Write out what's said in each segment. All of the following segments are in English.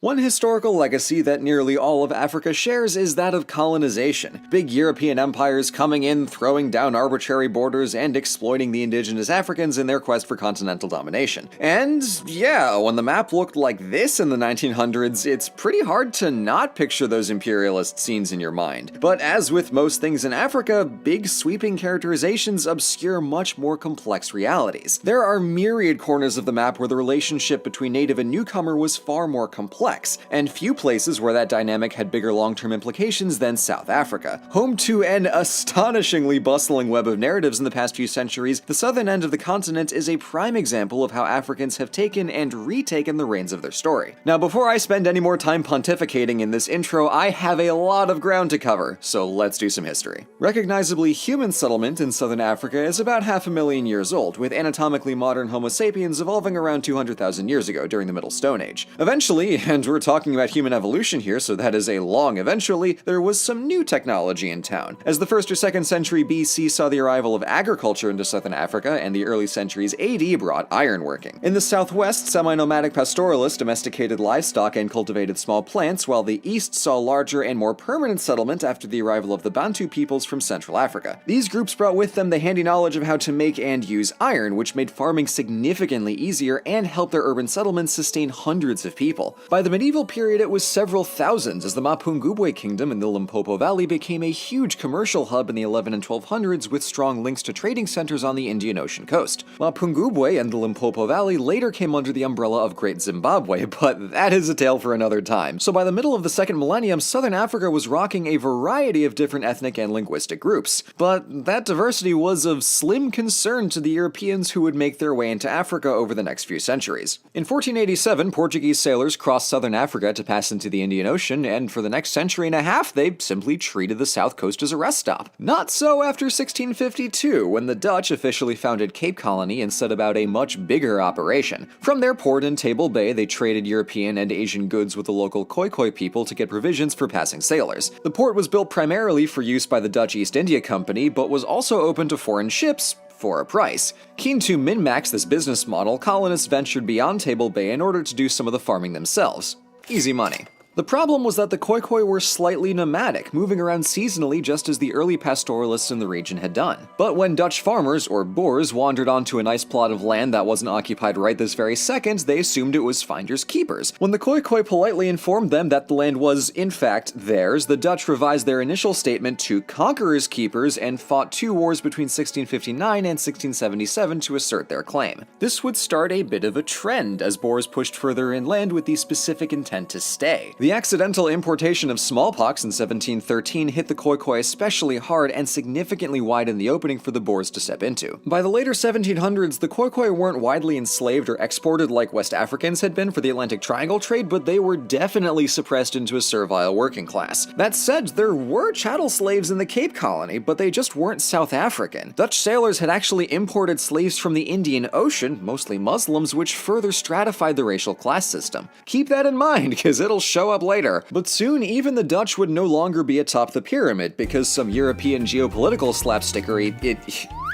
One historical legacy that nearly all of Africa shares is that of colonization. Big European empires coming in, throwing down arbitrary borders, and exploiting the indigenous Africans in their quest for continental domination. And yeah, when the map looked like this in the 1900s, it's pretty hard to not picture those imperialist scenes in your mind. But as with most things in Africa, big sweeping characterizations obscure much more complex realities. There are myriad corners of the map where the relationship between native and newcomer was far more complex, and few places where that dynamic had bigger long-term implications than South Africa. Home to an astonishingly bustling web of narratives in the past few centuries, the southern end of the continent is a prime example of how Africans have taken and retaken the reins of their story. Now, before I spend any more time pontificating in this intro, I have a lot of ground to cover, so let's do some history. Recognizably human settlement in southern Africa is about 500,000 years old, with anatomically modern Homo sapiens evolving around 200,000 years ago during the Middle Stone Age. Eventually, and we're talking about human evolution here, so that is a long eventually, there was some new technology in town. As the 1st or 2nd century BC saw the arrival of agriculture into southern Africa, and the early centuries AD brought ironworking. In the southwest, semi-nomadic pastoralists domesticated livestock and cultivated small plants, while the east saw larger and more permanent settlement after the arrival of the Bantu peoples from Central Africa. These groups brought with them the handy knowledge of how to make and use iron, which made farming significantly easier and helped their urban settlements sustain hundreds of people. By the medieval period, it was several thousands, as the Mapungubwe kingdom in the Limpopo Valley became a huge commercial hub in the 11 and 1200s with strong links to trading centers on the Indian Ocean coast. Mapungubwe and the Limpopo Valley later came under the umbrella of Great Zimbabwe, but that is a tale for another time. So by the middle of the 2nd millennium, southern Africa was rocking a variety of different ethnic and linguistic groups. But that diversity was of slim concern to the Europeans who would make their way into Africa over the next few centuries. In 1487, Portuguese sailors crossed southern Africa to pass into the Indian Ocean, and for the next century and a half, they simply treated the south coast as a rest stop. Not so after 1652, when the Dutch officially founded Cape Colony and set about a much bigger operation. From their port in Table Bay, they traded European and Asian goods with the local Khoikhoi people to get provisions for passing sailors. The port was built primarily for use by the Dutch East India Company, but was also open to foreign ships, for a price. Keen to min-max this business model, colonists ventured beyond Table Bay in order to do some of the farming themselves. Easy money. The problem was that the Khoikhoi were slightly nomadic, moving around seasonally just as the early pastoralists in the region had done. But when Dutch farmers, or boers, wandered onto a nice plot of land that wasn't occupied right this very second, they assumed it was finders keepers. When the Khoikhoi politely informed them that the land was, in fact, theirs, the Dutch revised their initial statement to conquerors' keepers and fought 2 wars between 1659 and 1677 to assert their claim. This would start a bit of a trend as Boers pushed further inland with the specific intent to stay. The accidental importation of smallpox in 1713 hit the Khoikhoi especially hard and significantly widened the opening for the Boers to step into. By the later 1700s, the Khoikhoi weren't widely enslaved or exported like West Africans had been for the Atlantic Triangle trade, but they were definitely suppressed into a servile working class. That said, there were chattel slaves in the Cape Colony, but they just weren't South African. Dutch sailors had actually imported slaves from the Indian Ocean, mostly Muslims, which further stratified the racial class system. Keep that in mind, because it'll show up later. But soon, even the Dutch would no longer be atop the pyramid, because some European geopolitical slapstickery,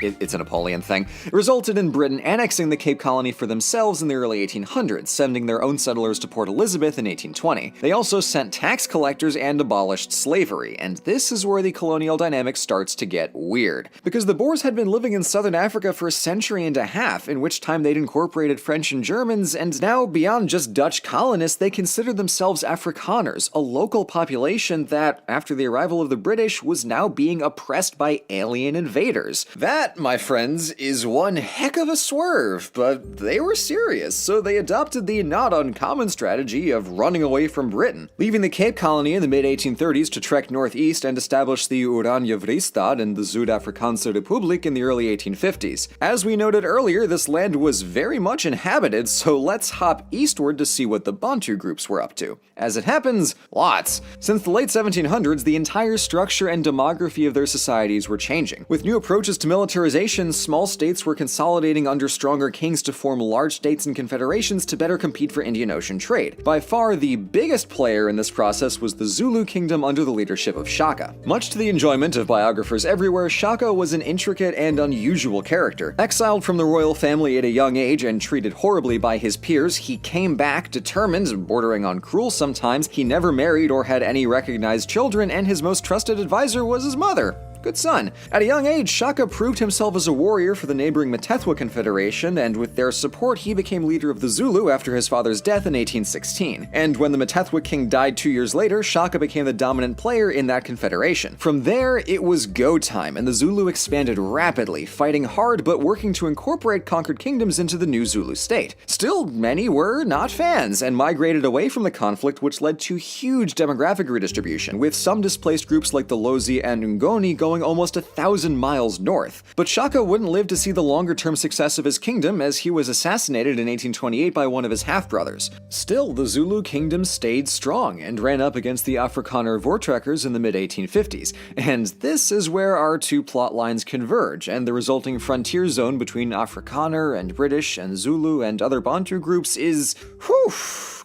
it's a Napoleon thing, resulted in Britain annexing the Cape Colony for themselves in the early 1800s, sending their own settlers to Port Elizabeth in 1820. They also sent tax collectors and abolished slavery, and this is where the colonial dynamic starts to get weird. Because the Boers had been living in southern Africa for a century and a half, in which time they'd incorporated French and Germans, and now, beyond just Dutch colonists, they considered themselves Afrikaners, a local population that, after the arrival of the British, was now being oppressed by alien invaders. That, my friends, is one heck of a swerve, but they were serious, so they adopted the not uncommon strategy of running away from Britain, leaving the Cape Colony in the mid-1830s to trek northeast and establish the Oranje Vrystaat and the Zuid-Afrikaanse Republiek in the early 1850s. As we noted earlier, this land was very much inhabited, so let's hop eastward to see what the Bantu groups were up to. As As it happens, lots. Since the late 1700s, the entire structure and demography of their societies were changing. With new approaches to militarization, small states were consolidating under stronger kings to form large states and confederations to better compete for Indian Ocean trade. By far, the biggest player in this process was the Zulu kingdom under the leadership of Shaka. Much to the enjoyment of biographers everywhere, Shaka was an intricate and unusual character. Exiled from the royal family at a young age and treated horribly by his peers, he came back determined, bordering on cruel sometimes. He never married or had any recognized children, and his most trusted advisor was his mother. Good son. At a young age, Shaka proved himself as a warrior for the neighboring Mtethwa Confederation, and with their support, he became leader of the Zulu after his father's death in 1816. And when the Mtethwa king died 2 years later, Shaka became the dominant player in that confederation. From there, it was go time, and the Zulu expanded rapidly, fighting hard but working to incorporate conquered kingdoms into the new Zulu state. Still, many were not fans, and migrated away from the conflict, which led to huge demographic redistribution, with some displaced groups like the Lozi and Ngoni going almost 1,000 miles north. But Shaka wouldn't live to see the longer-term success of his kingdom, as he was assassinated in 1828 by one of his half-brothers. Still, the Zulu kingdom stayed strong and ran up against the Afrikaner Voortrekkers in the mid-1850s. And this is where our two plot lines converge, and the resulting frontier zone between Afrikaner and British and Zulu and other Bantu groups is,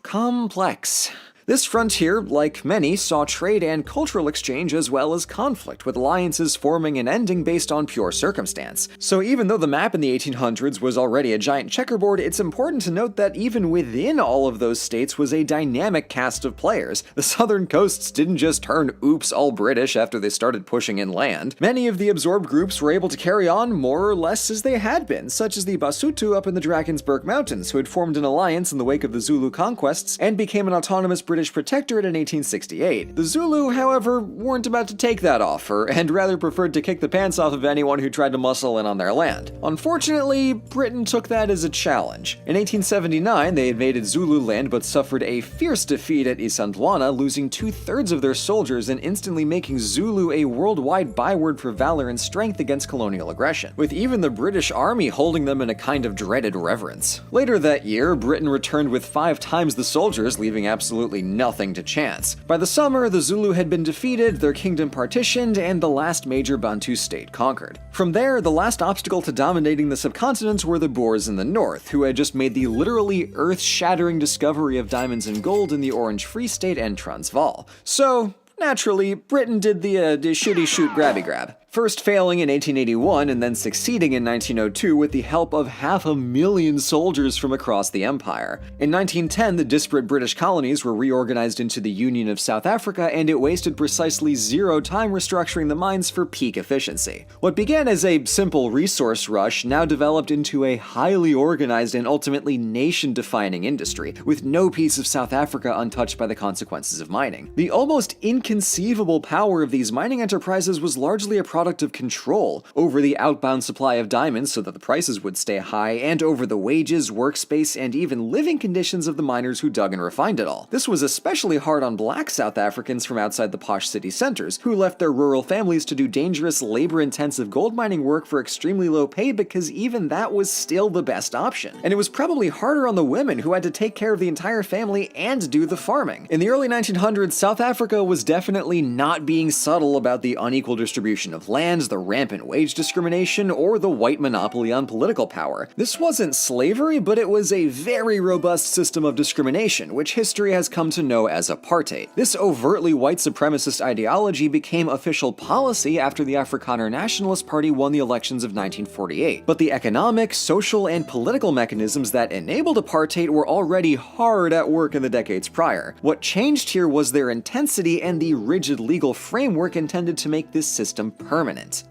complex. This frontier, like many, saw trade and cultural exchange as well as conflict, with alliances forming and ending based on pure circumstance. So even though the map in the 1800s was already a giant checkerboard, it's important to note that even within all of those states was a dynamic cast of players. The southern coasts didn't just turn oops all British after they started pushing inland. Many of the absorbed groups were able to carry on more or less as they had been, such as the Basutu up in the Drakensberg Mountains, who had formed an alliance in the wake of the Zulu conquests and became an autonomous British protectorate in 1868. The Zulu, however, weren't about to take that offer, and rather preferred to kick the pants off of anyone who tried to muscle in on their land. Unfortunately, Britain took that as a challenge. In 1879, they invaded Zulu land but suffered a fierce defeat at Isandlwana, losing 2/3 of their soldiers and instantly making Zulu a worldwide byword for valor and strength against colonial aggression, with even the British army holding them in a kind of dreaded reverence. Later that year, Britain returned with 5 times the soldiers, leaving absolutely nothing to chance. By the summer, the Zulu had been defeated, their kingdom partitioned, and the last major Bantu state conquered. From there, the last obstacle to dominating the subcontinent were the Boers in the north, who had just made the literally earth-shattering discovery of diamonds and gold in the Orange Free State and Transvaal. So, naturally, Britain did the shooty-shoot grabby-grab. First failing in 1881 and then succeeding in 1902 with the help of 500,000 soldiers from across the empire. In 1910, the disparate British colonies were reorganized into the Union of South Africa, and it wasted precisely 0 time restructuring the mines for peak efficiency. What began as a simple resource rush now developed into a highly organized and ultimately nation-defining industry, with no piece of South Africa untouched by the consequences of mining. The almost inconceivable power of these mining enterprises was largely a product of control over the outbound supply of diamonds so that the prices would stay high, and over the wages, workspace, and even living conditions of the miners who dug and refined it all. This was especially hard on black South Africans from outside the posh city centers, who left their rural families to do dangerous, labor-intensive gold mining work for extremely low pay because even that was still the best option. And it was probably harder on the women, who had to take care of the entire family and do the farming. In the early 1900s, South Africa was definitely not being subtle about the unequal distribution of lands, the rampant wage discrimination, or the white monopoly on political power. This wasn't slavery, but it was a very robust system of discrimination, which history has come to know as apartheid. This overtly white supremacist ideology became official policy after the Afrikaner Nationalist Party won the elections of 1948. But the economic, social, and political mechanisms that enabled apartheid were already hard at work in the decades prior. What changed here was their intensity and the rigid legal framework intended to make this system permanent.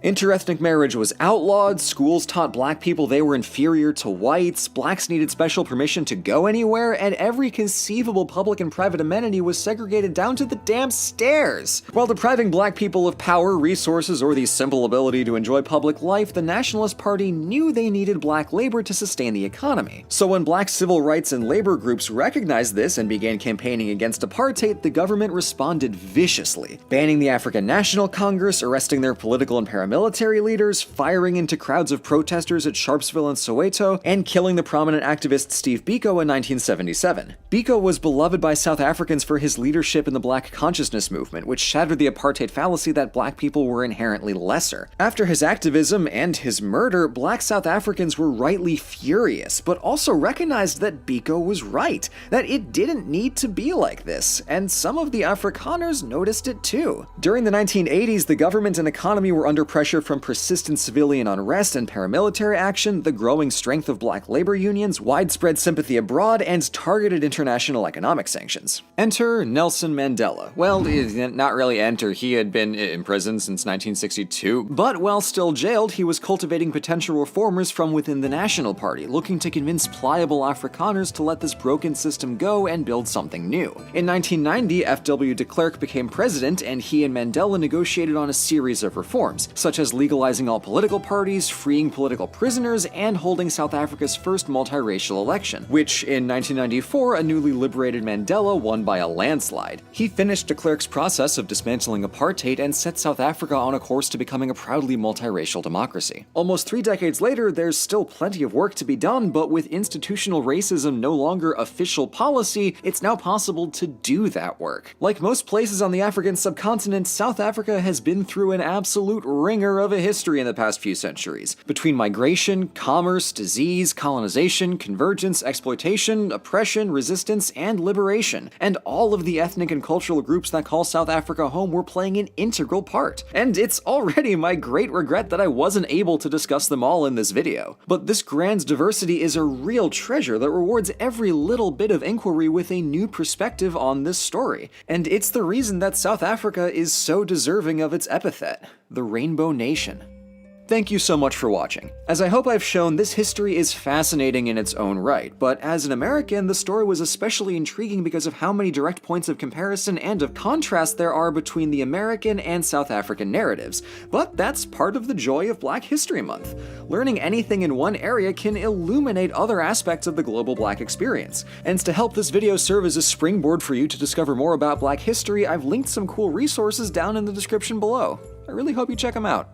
Interethnic marriage was outlawed, schools taught black people they were inferior to whites, blacks needed special permission to go anywhere, and every conceivable public and private amenity was segregated down to the damn stairs. While depriving black people of power, resources, or the simple ability to enjoy public life, the Nationalist Party knew they needed black labor to sustain the economy. So when black civil rights and labor groups recognized this and began campaigning against apartheid, the government responded viciously, banning the African National Congress, arresting their political political and paramilitary leaders, firing into crowds of protesters at Sharpsville and Soweto, and killing the prominent activist Steve Biko in 1977. Biko was beloved by South Africans for his leadership in the Black consciousness movement, which shattered the apartheid fallacy that Black people were inherently lesser. After his activism and his murder, Black South Africans were rightly furious, but also recognized that Biko was right, that it didn't need to be like this, and some of the Afrikaners noticed it too. During the 1980s, the government and economy were under pressure from persistent civilian unrest and paramilitary action, the growing strength of Black labor unions, widespread sympathy abroad, and targeted international economic sanctions. Enter Nelson Mandela. Well, not really enter, he had been in prison since 1962, but while still jailed, he was cultivating potential reformers from within the National Party, looking to convince pliable Afrikaners to let this broken system go and build something new. In 1990, F.W. de Klerk became president, and he and Mandela negotiated on a series of reforms, such as legalizing all political parties, freeing political prisoners, and holding South Africa's first multiracial election, which in 1994, a newly liberated Mandela won by a landslide. He finished de Klerk's process of dismantling apartheid and set South Africa on a course to becoming a proudly multiracial democracy. Almost 3 decades later, there's still plenty of work to be done, but with institutional racism no longer official policy, it's now possible to do that work. Like most places on the African subcontinent, South Africa has been through an absolute ringer of a history in the past few centuries. Between migration, commerce, disease, colonization, convergence, exploitation, oppression, resistance, and liberation. And all of the ethnic and cultural groups that call South Africa home were playing an integral part. And it's already my great regret that I wasn't able to discuss them all in this video. But this grand diversity is a real treasure that rewards every little bit of inquiry with a new perspective on this story. And it's the reason that South Africa is so deserving of its epithet, the Rainbow Nation. Thank you so much for watching. As I hope I've shown, this history is fascinating in its own right, but as an American, the story was especially intriguing because of how many direct points of comparison and of contrast there are between the American and South African narratives. But that's part of the joy of Black History Month. Learning anything in one area can illuminate other aspects of the global Black experience. And to help this video serve as a springboard for you to discover more about Black history, I've linked some cool resources down in the description below. I really hope you check them out.